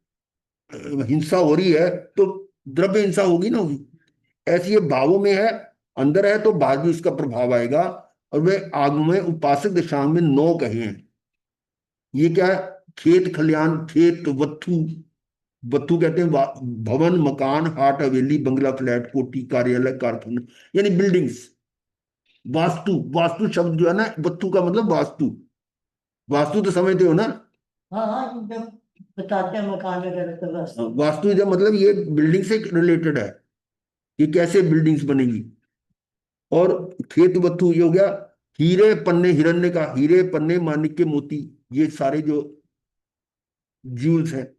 हिंसा हो रही है तो द्रव्य हिंसा होगी ना, होगी। ऐसी ये भावों में है, अंदर है तो बाहर भी उसका प्रभाव आएगा। और वे आगमय उपासक दशांग में 9 कहे हैं। ये क्या है, खेत खलियान, खेत वत्थु, वत्थु कहते हैं भवन मकान हाट हवेली बंगला फ्लैट कोठी कार्यालय कारखाना, यानी बिल्डिंग्स। वास्तु, वास्तु शब्द जो है ना, वत्थु का मतलब वास्तु। वास्तु तो समझते हो ना। हाँ हाँ, जब बताते हैं मकान वगैरह तो बस। वास्तु जब मतलब ये बिल्डिंग से रिलेटेड है, ये कैसे बिल्डिंग्स बनेगी। और खेत वत्थु ये हो गया, हीरे पन्ने हिरण्य का, हीरे पन्ने माणिक्य मोती, ये सारे जो ज्यूल्स हैं,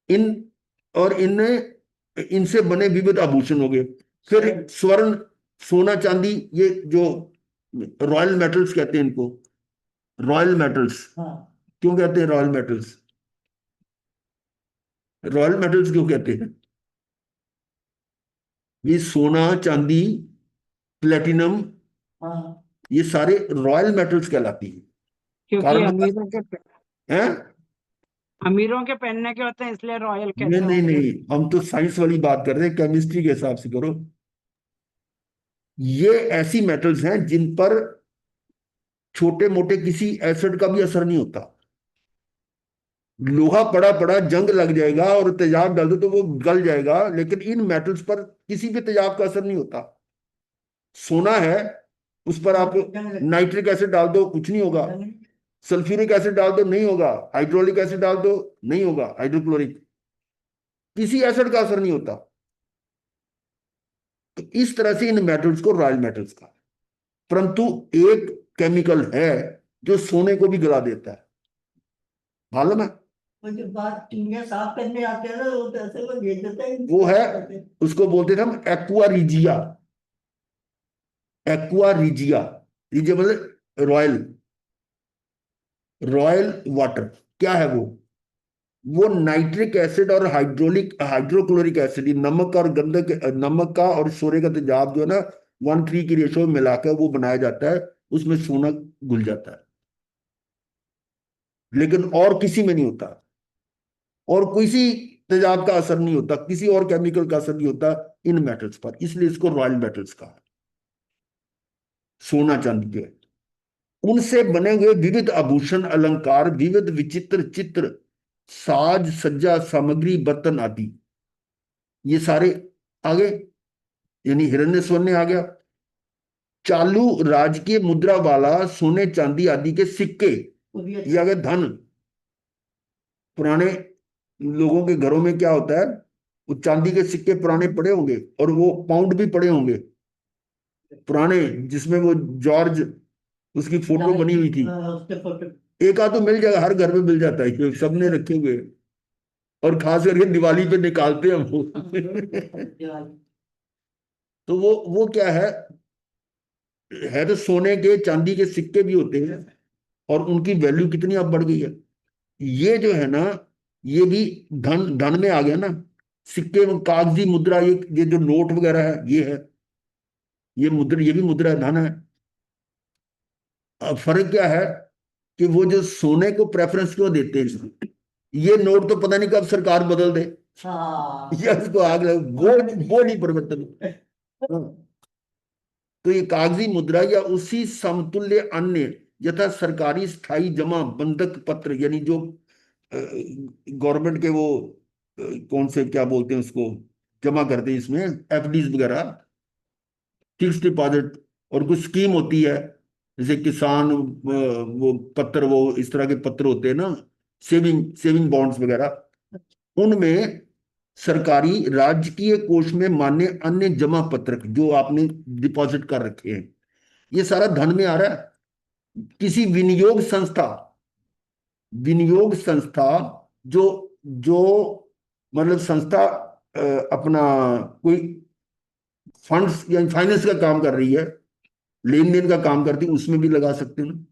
इन और इनने इनसे बने विविध आभूषण हो गए। फिर स्वर्ण, सोना चांदी, ये जो रॉयल मेटल्स कहते हैं इनको, रॉयल मेटल्स। हाँ क्यों कहते हैं रॉयल मेटल्स, रॉयल मेटल्स क्यों कहते हैं। ये सोना चांदी प्लेटिनम, हाँ। ये सारे रॉयल मेटल्स कहलाती हैं। क्योंकि कारण है, अमीरों के पहनने के होते हैं इसलिए रॉयल नहीं कहते नहीं होंगे। नहीं, हम तो साइंस वाली बात कर रहे हैं, केमिस्ट्री के हिसाब से करो। ये ऐसी मेटल्स हैं जिन पर छोटे मोटे किसी एसिड का भी असर नहीं होता। लोहा पड़ा पड़ा जंग लग जाएगा और तेजाब डाल दो तो वो गल जाएगा, लेकिन इन मेटल्स पर किसी भी तेजाब का असर नहीं होता। सोना है, उस पर आप नाइट्रिक एसिड डाल दो कुछ नहीं होगा, सल्फ्यूरिक एसिड डाल दो नहीं होगा, हाइड्रोलिक एसिड डाल दो नहीं होगा, हाइड्रोक्लोरिक, किसी एसिड का असर नहीं होता। तो इस तरह से इन मेटल्स को रॉयल मेटल्स कहा। परंतु एक केमिकल है जो सोने को भी गला देता है, मालूम है? वो जो बात चिड़िया साफ करने आते हैं ना, वो तो ऐसे वो भेज देते हैं। वो है, उसको बोलते थे हम aqua regia. Aqua regia, regia मतलब रॉयल, रॉयल वाटर। क्या है वो नाइट्रिक एसिड और हाइड्रोक्लोरिक एसिड, नमक और गंधक, नमक का और सोने का तेजाब जो है ना 1:3 की रेशो में मिलाकर वो बनाया जाता है, उसमें सोना घुल जाता है, लेकिन और किसी में नहीं होता, और किसी तेजाब का असर नहीं होता, किसी और केमिकल का असर नहीं होता इन मेटल्स पर, इसलिए इसको रॉयल मेटल्स कहा। सोना चांदी के उनसे बने हुए विविध आभूषण, अलंकार, विविध विचित्र चित्र, साज सज्जा सामग्री, बर्तन आदि, ये सारे आगे, यानी हिरण्य स्वर्ण आ गया। चालू राजकीय मुद्रा वाला सोने चांदी आदि के सिक्के, वो भी ये आ गया धन। पुराने लोगों के घरों में क्या होता है, वो चांदी के सिक्के पुराने पड़े होंगे, और वो पाउंड भी पड़े होंगे पुराने, जिसमें वो जॉर्ज, उसकी फोटो बनी हुई थी। उसके फोटो। एक आध तो मिल जाएगा, हर घर में मिल जाता है, ये सबने रखे हुए, और खास करके दिवाली पे निकालते हैं हम वो। तो वो क्या है तो सोने के चांदी के सिक्के भी होते हैं, और उनकी वैल्यू कितनी अब बढ़ गई है। ये जो है ना, ये भी धन, धन में आ गया ना। सिक्के में कागजी मुद्रा, ये जो नोट वगैरह है, ये है, ये मुद्रा, ये भी मुद्रा है, धन है। अब फर्क क्या है कि वो जो सोने को प्रेफरेंस क्यों देते हैं, ये नोट तो पता नहीं कब सरकार बदल दे, हाँ या उसको आग लगे, वो नहीं परिवर्तन। हाँ। तो ये कागजी मुद्रा या उसी समतुल्य अन्य यथा सरकारी स्थायी जमा बंधक पत्र, यानी जो गवर्नमेंट के वो कौन से क्या बोलते हैं उसको, जमा करते हैं इसमें, एफडीज वगैरह, फिक्स डिपॉजिट, और कुछ स्कीम होती है, जैसे किसान वो पत्र, वो इस तरह के पत्र होते हैं ना, सेविंग सेविंग बॉन्ड्स वगैरह, उनमें सरकारी राजकीय कोष में मान्य अन्य जमा पत्रक जो आपने डिपॉजिट कर रखे हैं, ये सारा धन में आ रहा है। किसी विनियोग संस्था जो जो मतलब संस्था अपना कोई फंड्स या फाइनेंस का काम कर रही है, लेन देन का काम करती है, उसमें भी लगा सकते हैं ना,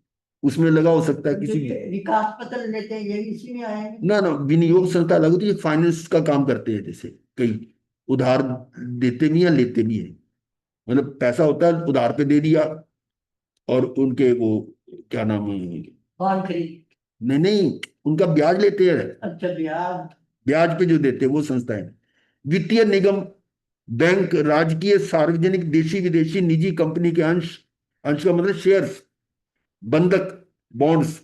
उसमें लगा हो सकता है किसी विकास पत्र लेते हैं, ये भी इसी में आए हैं। ना विनियोग संस्था अलग होती है, फाइनेंस का काम करते हैं, जैसे कई उधार देते भी हैं लेते भी हैं, मतलब पैसा होता है उधार पे दे दिया, और उनके वो क्या नाम है, बॉन्ड खरीद। नहीं नहीं, उनका ब्याज लेते हैं, अच्छा ब्याज। ब्याज पे जो देते हैं वो संस्थाएं। वित्तीय निगम, बैंक, राजकीय, सार्वजनिक, देशी विदेशी, निजी कंपनी के अंश, अंश का मतलब शेयर्स, बंधक बॉन्ड्स,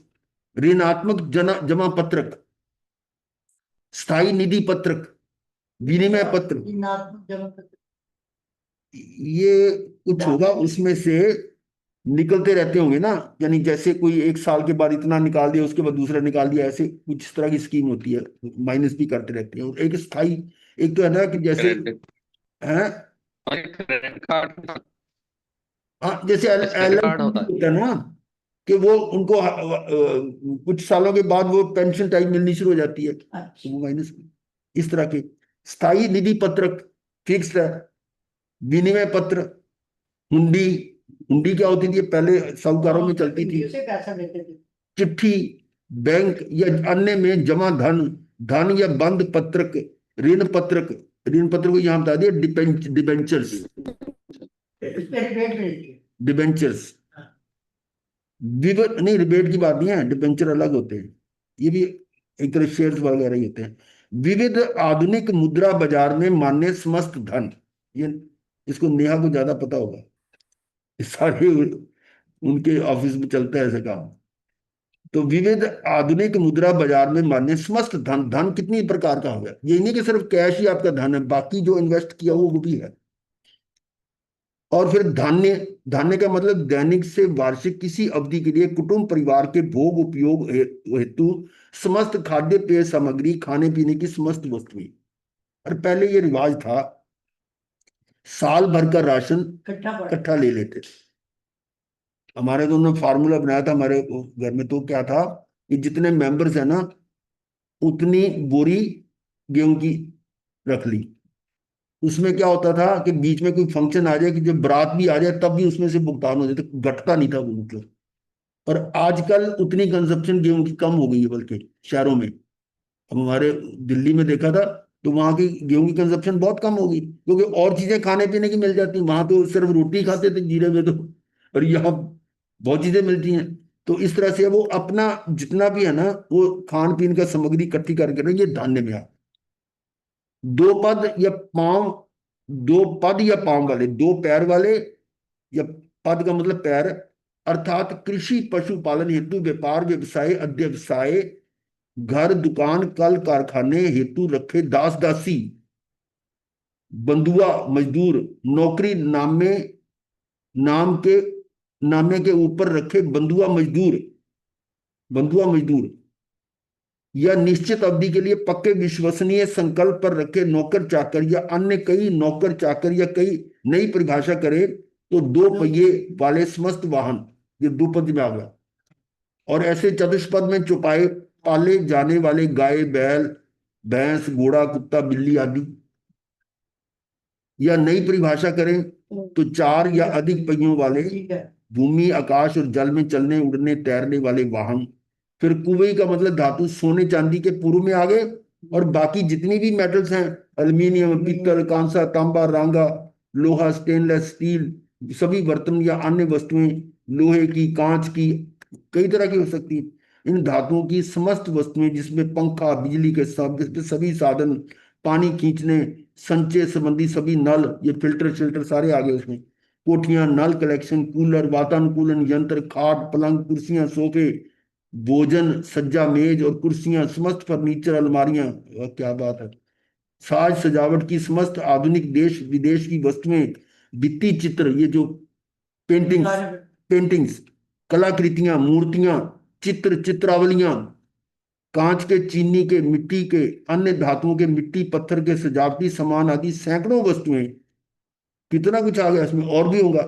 ऋणात्मक जमा पत्रक, स्थायी निधि पत्रक, विनिमय पत्र, ऋणात्मक जमा पत्र। ये कुछ होगा उसमें से निकलते रहते होंगे ना, यानी जैसे कोई एक साल के बाद इतना निकाल दिया, उसके बाद दूसरा निकाल दिया, ऐसे कुछ इस तरह की स्कीम होती है, माइनस भी करते रहते हैं। और एक स्थायी, एक तो है ना कि जैसे है, क्रेडिट कार्ड, हाँ जैसे क्रेडिट कार्ड होता है। होता है ना, कि वो उनको कुछ सालों के बाद वो पेंशन टाइप मिलनी शुरू हो जाती है, तो वो माइनस, इस तरह के। स्थायी निधि पत्रक फिक्स्ड है, विनिमय पत्र, हुंडी, हुंडी क्या होती थी पहले, साहूकारों में चलती थी, से पैसा लेते थे। चिट्ठी, बैंक या अन्य में जमा धन, धन या बंद पत्रक, ऋण पत्रक, ऋण पत्र को यहां बता दिया, डिबेंचर्स, इस पे रिबेट मिलती है। डिबेंचर्स, नहीं रिबेट की बात नहीं है, डिबेंचर अलग होते हैं, ये भी एक तरह शेयर्स वगैरह ही होते हैं। विविध आधुनिक मुद्रा बाजार में मान्य समस्त धन, ये इसको नेहा को ज्यादा पता होगा, ये सारे उनके ऑफिस में चलता है ऐसा काम। तो विविध आधुनिक मुद्रा बाजार में मान्य समस्त धन, धन कितनी प्रकार का होगा, ये नहीं कि सिर्फ कैश ही आपका धन है, बाकी जो इन्वेस्ट किया वो भी है। और फिर धान्य, धान्य का मतलब दैनिक से वार्षिक किसी अवधि के लिए कुटुंब परिवार के भोग उपयोग हेतु समस्त खाद्य पेय सामग्री, खाने पीने की समस्त वस्तुएं। और पहले ये रिवाज था साल भर का राशन इकट्ठा पड़ा। इकट्ठा ले लेते थे। हमारे तो उन्होंने फार्मूला बनाया था हमारे घर में, तो क्या था कि जितने मेंबर्स है ना उतनी बोरी गेहूं की रख ली। उसमें क्या होता था कि बीच में कोई फंक्शन आ जाए, कि जब बारात भी आ जाए तब भी उसमें से भुगतान हो जाए, तो घटता नहीं था वो मतलब। और आजकल उतनी कंजप्शन गेहूं की कम हो गई है, बल्कि शहरों में। अब हमारे दिल्ली में देखा था तो वहां की गेहूं की कंजप्शन बहुत कम हो गई, क्योंकि और चीजें खाने पीने की मिल जाती, वहां तो सिर्फ रोटी खाते थे जीरे में तो, और यहाँ बहुत चीजें मिलती हैं। तो इस तरह से वो अपना जितना भी है ना वो खान पीन का सामग्री इकट्ठी करके ना, ये धान्य में आ दो पद या पांव, दो पद या पांव वाले, दो पैर वाले, या पद का मतलब पैर, अर्थात कृषि पशुपालन हेतु व्यापार व्यवसाय अध्यवसाय घर दुकान कल कारखाने हेतु रखे दास दासी बंधुआ मजदूर नौकरी नाम के नामे के ऊपर रखे बंधुआ मजदूर या निश्चित अवधि के लिए पक्के विश्वसनीय संकल्प पर रखे नौकर चाकर या अन्य कई नौकर चाकर, या कई नई परिभाषा करे तो दो पहिए वाले समस्त वाहन, ये दो पद में आ गया। और ऐसे चतुष्पद में चौपाए पाले जाने वाले गाय बैल भैंस घोड़ा कुत्ता बिल्ली आदि, या नई परिभाषा करें तो चार या अधिक पहियों वाले ठीक है। भूमि आकाश और जल में चलने उड़ने तैरने वाले वाहन। फिर कुवई का मतलब धातु सोने चांदी के पूर्व में आ गए, और बाकी जितनी भी मेटल्स हैं, एल्यूमिनियम पीतल कांसा तांबा रांगा लोहा स्टेनलेस स्टील, सभी बर्तन या अन्य वस्तुएं लोहे की कांच की कई तरह की हो सकती है। इन धातुओं की समस्त वस्तुएं जिसमें पंखा बिजली के सभी साधन पानी खींचने संचय संबंधी सभी नल, ये फिल्टर शिल्टर सारे आ गए उसमें, कोठियां नल कलेक्शन कूलर वातानुकूलन यंत्र खाट पलंग कुर्सियां सोफे भोजन सज्जा मेज और कुर्सियां समस्त फर्नीचर अलमारियां, क्या बात है, साज सजावट की समस्त आधुनिक देश विदेश की वस्तुएं, भित्ति चित्र, ये जो पेंटिंग्स कलाकृतियां मूर्तियां चित्र चित्रावलियां कांच के चीनी के मिट्टी के अन्य धातुओं के मिट्टी पत्थर के सजावटी सामान आदि सैकड़ों वस्तुएं, कितना कुछ आ गया इसमें और भी होगा।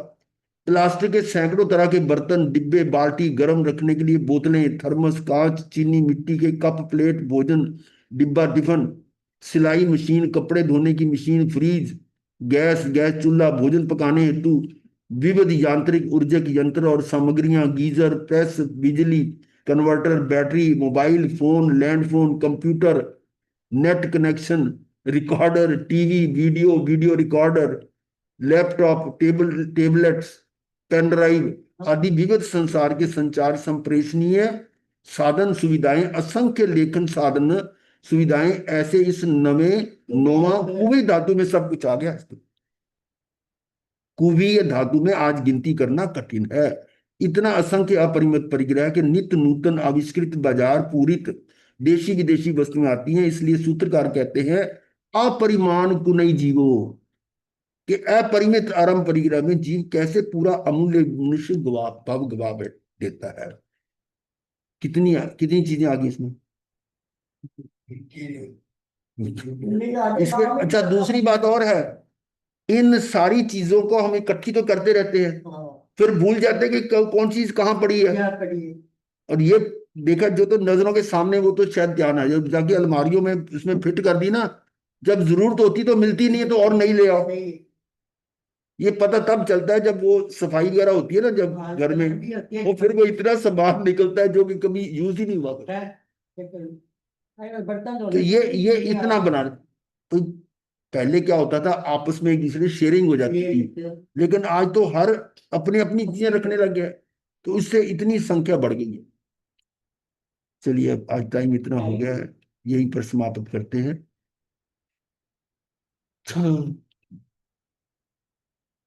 प्लास्टिक के सैकड़ों तरह के बर्तन डिब्बे बाल्टी गर्म रखने के लिए बोतलें थर्मस कांच चीनी मिट्टी के कप प्लेट भोजन डिब्बा टिफिन सिलाई मशीन कपड़े धोने की मशीन फ्रीज गैस गैस चूल्हा भोजन पकाने हेतु विविध यांत्रिक ऊर्जक यंत्र और सामग्रियां गीजर प्रेस बिजली converter battery mobile phone landphone computer net connection recorder TV video recorder laptop tablets pen drive आदि विविध संसार के संचार संप्रेषणीय साधन सुविधाएं असंख्य लेखन साधन सुविधाएं ऐसे इस नोवा कुवी धातु में सब कुछ आ गया। कुवी धातु में आज गिनती करना कठिन है, इतना असंख्य अपरिमित परिग्रह के नित्य नूतन आविष्कृत बाजार पूरित देशी विदेशी वस्तुएं आती हैं। इसलिए सूत्रकार कहते हैं अपरिमाण कुनई जीवो, कि अपरिमित आरंभ परिग्रह में जीव कैसे पूरा अमूल्य मनुष्य गवा देता है। कितनी कितनी चीजें आ गई इसमें। इसमें अच्छा दूसरी बात और है, इन सारी चीजों को हम इकट्ठी तो करते रहते हैं, फिर भूल जाते हैं कि कौन चीज कहाँ पड़ी है। और ये देखा जो तो नजरों के सामने वो तो शायद ध्यान आ जाए, जाके अलमारियों में उसमें फिट कर दी ना, जब जरूरत होती तो मिलती नहीं है तो और नहीं ले आओ। ये पता तब चलता है जब वो सफाई वगैरह होती है ना, जब घर में वो फिर वो इतना सामान निकलता है जो कि कभी यूज ही नहीं हुआ तो ये इतना बना। तो पहले क्या होता था आपस में एक दूसरे शेयरिंग हो जाती थी, लेकिन आज तो हर अपनी अपनी चीजें रखने लग गया, तो इससे इतनी संख्या बढ़ गई है। चलिए अब आज टाइम इतना हो गया है, यहीं पर समाप्त करते हैं।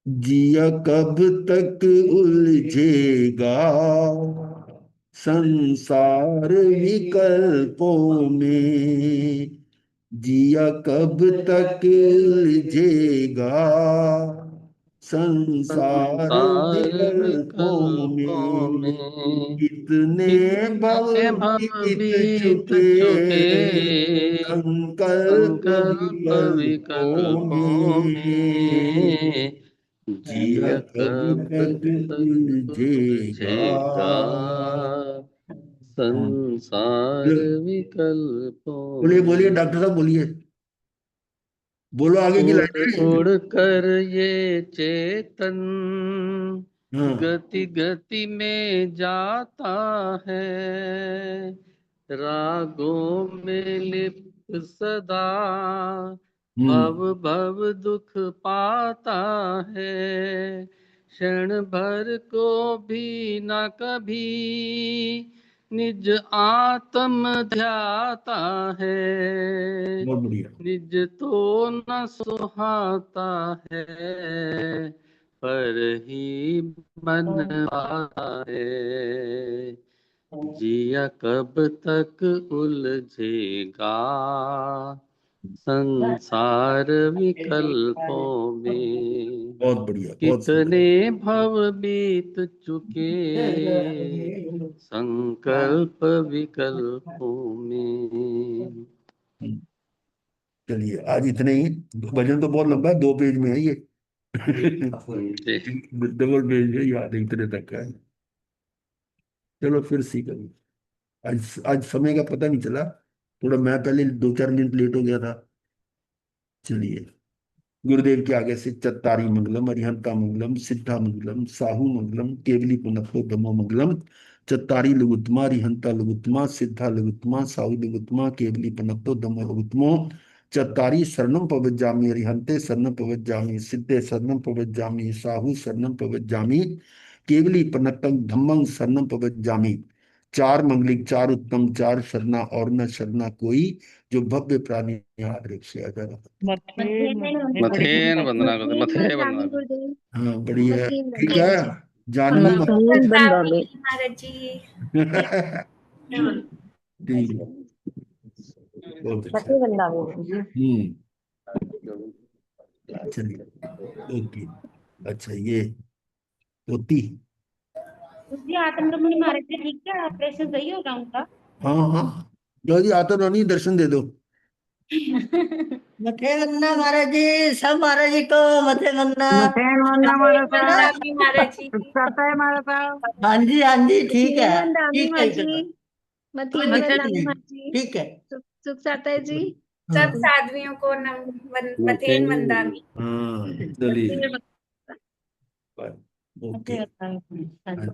जिया कब तक उलझेगा संसार विकल्पों में, जिया कब तक उलझेगा संसार संसार विकल्पों विकल्पों में में कितने भव कितने भव बीत बीत चुके, चुके, संकल्प संकल्प विकल्पों विकल्पों में में जिया जिया कब कब तक तक उलझेगा। उलझेगा संसार विकल्पों बोलिए बोलिए में। डॉक्टर साहब बोलिए, बोलो आगे की उड़ लाइनें। उड़ कर ये चेतन हाँ गति गति में जाता है, रागों में लिप्त सदा भव भव दुख पाता है, क्षण भर को भी न कभी निज आत्म ध्याता है, बहुत बढ़िया। निज तो न सुहाता है, पर ही मन पाता है, जिया कब तक उलझेगा संसार विकल्पों में, बहुत बढ़िया, बहुत सुंदर। कितने भव बीत चुके, संकल्प विकल्पों में। चलिए आज इतने ही। भजन तो बहुत लंबा है, 2 पेज में है ये। जी। डबल पेज है, याद है इतने तक का है। चलो फिर सीखेंगे। आज आज समय का पता नहीं चला, थोड़ा मैं पहले 2-4 मिनट लेट हो गया था। चलिए, गुरुदेव के आगे से चत्तारी मंगलम, अरिहंता मंगलम, सिद्धा मंगलम, साहू मंगलम, केवली पुनः धमो मंगलम। चत्तारी लघुत्तमा, अरिहंता लघुत्तमा, सिद्धा लघुत्तमा, साहू लघुत्तमा, केवली पुनः धमो लघुत्तमो। चत्तारी शरणम पवज्जामि, अरिहंते शरणम पवज्जामि, सिद्धे शरणम पवज्जामि, साहू शरणम पवज्जामि, केवली पुनः धम्मं शरणम पवज्जामि। 4 मंगलिक 4 उत्तम 4 शरणा और न शरणा कोई, जो भव्य प्राणी आदर से अजर। मथेन वंदना करते, मथे वंदना करते। गुरुदेव। हाँ बढ़िया, मथेन ठीक वंदना है। जी। जानवी मथेन बंदामी। महाराज जी। ठीक है, बहुत अच्छा। मथे बंदामी। चलिए, ओके। अच्छा ये होती। जी आत्म रमणी महाराज जी ठीक है, ऑपरेशन सही होगा उनका। हाँ हाँ, जो जी आता रानी दर्शन दे दो। मथे वंदना महाराज जी, सब महाराज जी को मथे वंदना। मथेन वंदना मारा साहब, महाराज जी। सुख करता है मारा साहब। हाँ जी हाँ जी, ठीक है, मथेन वंदामी ठीक है महाराज जी। इतना, कोई मथेन दिक्कत वंदामी नहीं, महाराज जी। ठीक है। सुख साता है जी। हाँ सब साध्वियों को मथेन वंदामी। हाँ चलिए, मथेन ओके। मथे वंदना।